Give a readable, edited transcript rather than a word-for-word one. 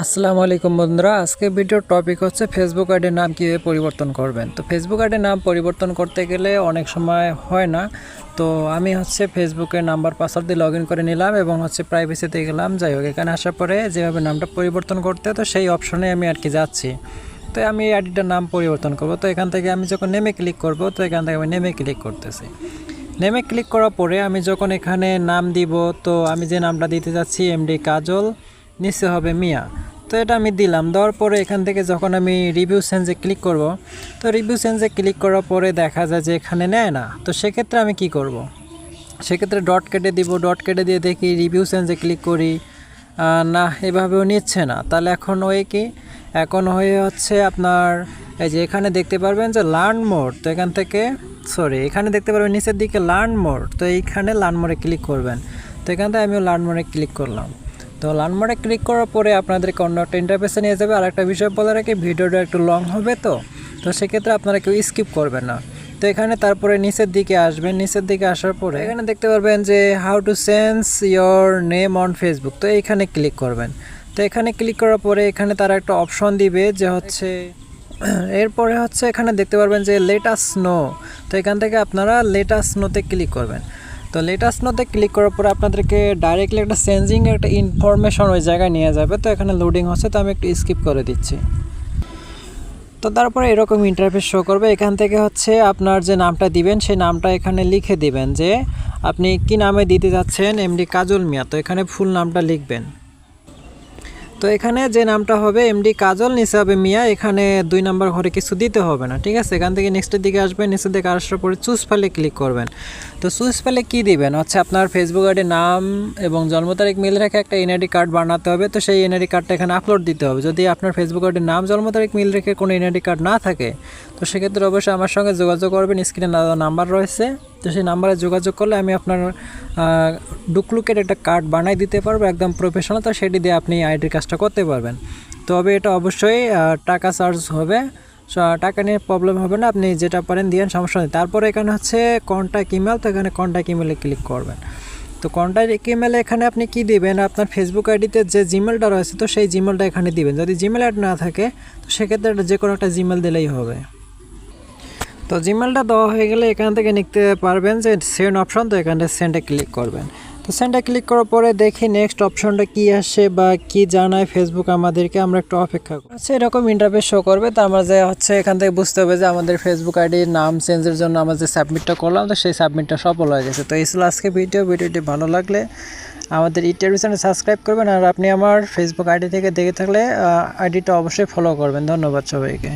আসসালামু আলাইকুম বন্ধুরা, আজকে ভিডিওর টপিক হচ্ছে ফেসবুক আইডির নাম কীভাবে পরিবর্তন করবেন। তো ফেসবুক আইডির নাম পরিবর্তন করতে গেলে অনেক সময় হয় না। তো আমি ফেসবুকের নাম্বার পাসওয়ার্ড দিয়ে লগ ইন করে নিলাম এবং প্রাইভেসিতে গেলাম। যাই হোক, এখানে আসার পরে যেভাবে নামটা পরিবর্তন করতে তো সেই অপশনে আমি যাচ্ছি। তো আমি আইডিটার নাম পরিবর্তন করব। তো এখান থেকে আমি যখন নেমে ক্লিক করব, তো এখান থেকে আমি নেমে ক্লিক করতেছি। নেমে ক্লিক করার পরে আমি যখন এখানে নাম দিব, তো আমি যে নামটা দিতে যাচ্ছি এমডি কাজল, নিচে হবে মিয়া। তো এটা আমি দিলাম। দেওয়ার পরে এখান থেকে যখন আমি রিভিউ চেঞ্জে ক্লিক করব, তো রিভিউ চেঞ্জে ক্লিক করার পরে দেখা যায় যে এখানে নেয় না। তো সেক্ষেত্রে আমি কি করব, সেক্ষেত্রে ডট কেটে দিব। ডট কেটে দিয়ে দেখি রিভিউ চেঞ্জে ক্লিক করি, না এভাবেও নিচ্ছে না। তাহলে এখন হয়ে কি, এখন হয়ে আপনার এই যে এখানে দেখতে পারবেন যে লার্ন মোর। তো এখান থেকে এখানে দেখতে পারবেন নিচের দিকে লার্ন মোর। তো এইখানে লার্ন মোরে ক্লিক করবেন। তো এখান থেকে আমিও লার্ন মোরে ক্লিক করলাম। তো লার্ন মোরে ক্লিক করার পরে আপনাদেরকে অন্য একটা ইন্টারফেসে নিয়ে যাবে। আর একটা বিষয় বলে রাখি, ভিডিওটা একটু লং হবে, তো সেক্ষেত্রে আপনারা কেউ স্কিপ করবেন না। তো এখানে তারপরে নিচের দিকে আসবেন। নিচের দিকে আসার পরে এখানে দেখতে পারবেন যে how to change your name on Facebook. তো এইখানে ক্লিক করবেন। তো এখানে ক্লিক করার পরে এখানে তারা একটা অপশন দিবে যে এরপরে এখানে দেখতে পারবেন যে লেট আস নো। তো এখান থেকে আপনারা লেট আস নোতে ক্লিক করবেন। তো লেট আস নোতে ক্লিক করার পরে আপনাদেরকে ডাইরেক্টলি একটা চেঞ্জিং একটা ইনফরমেশন ওই জায়গায় নিয়ে যাবে। তো এখানে লোডিং হচ্ছে, তো আমি একটু স্কিপ করে দিচ্ছি। তো তারপরে এরকম ইন্টারফেস শো করবে। এখান থেকে আপনার যে নামটা দিবেন সেই নামটা এখানে লিখে দিবেন যে আপনি কি নামে দিতে যাচ্ছেন, এমডি কাজল মিয়া। তো এখানে ফুল নামটা লিখবেন। তো এখানে যে নামটা হবে এমডি কাজল, নিচে হবে মিয়া। এখানে 2 নাম্বার ঘরে কিছু দিতে হবে না, ঠিক আছে। এখান থেকে নেক্সটের দিকে আসবেন। নিচের দিকে আসার পরে চুজ ফাইলে ক্লিক করবেন। তো চুজ ফাইলে কী দিবেন আপনার ফেসবুক আইডির নাম এবং জন্ম তারিখ মিল রেখে একটা এনআইডি কার্ড বানাতে হবে। তো সেই এনআইডি কার্ডটা এখানে আপলোড দিতে হবে। যদি আপনার ফেসবুক আইডির নাম জন্ম তারিখ মিল রেখে কোনো এনআইডি কার্ড না থাকে, তো সেক্ষেত্রে অবশ্যই আমার সঙ্গে যোগাযোগ করবেন। স্ক্রিনে নাম্বার রয়েছে, তো সেই নাম্বারে যোগাযোগ করলে আমি আপনার ডুপ্লিকেট একটা কার্ড বানাই দিতে পারবো, একদম প্রফেশনাল। তো সেটি দিয়ে আপনি আইডির কাজটা করতে পারবেন। তবে এটা অবশ্যই টাকা চার্জ হবে, টাকা নিয়ে প্রবলেম হবে না, আপনি যেটা পারেন দিয়েন, সমস্যা নেই। তারপরে এখানে কন্ট্যাক্ট ইমেল। তো এখানে কন্ট্যাক্ট ইমেলে ক্লিক করবেন। তো কন্ট্যাক্ট ইমেলে এখানে আপনি কি দিবেন, আপনার ফেসবুক আইডিতে যে জিমেলটা রয়েছে তো সেই জিমেলটা এখানে দিবেন। যদি জিমেল অ্যাড না থাকে তো সেক্ষেত্রে যে কোনো একটা জিমেল দিলেই হবে। তো জিমেলটা দেওয়া হয়ে গেলে এখান থেকে নিতে পারবেন যে সেন্ড অপশন। তো এখানে সেন্ডে ক্লিক করবেন। তো সেন্ডে ক্লিক করার পরে দেখি নেক্সট অপশনটা কি আসে বা কি জানায় ফেসবুক আমাদেরকে, আমরা একটু অপেক্ষা করি। এরকম ইন্টারফেস শো করবে। তো আমরা যে এখান থেকে বুঝতে হবে যে আমাদের ফেসবুক আইডির নাম চেঞ্জের জন্য আমরা যে সাবমিটটা করলাম, তো সেই সাবমিটটা সফল হয়ে গেছে। তো এই ছিল আজকে ভিডিওটি ভালো লাগলে আমাদের ইউটিউব চ্যানেল সাবস্ক্রাইব করবেন। আর আপনি আমার ফেসবুক আইডি থেকে দেখে থাকলে আইডিটা অবশ্যই ফলো করবেন। ধন্যবাদ সবাইকে।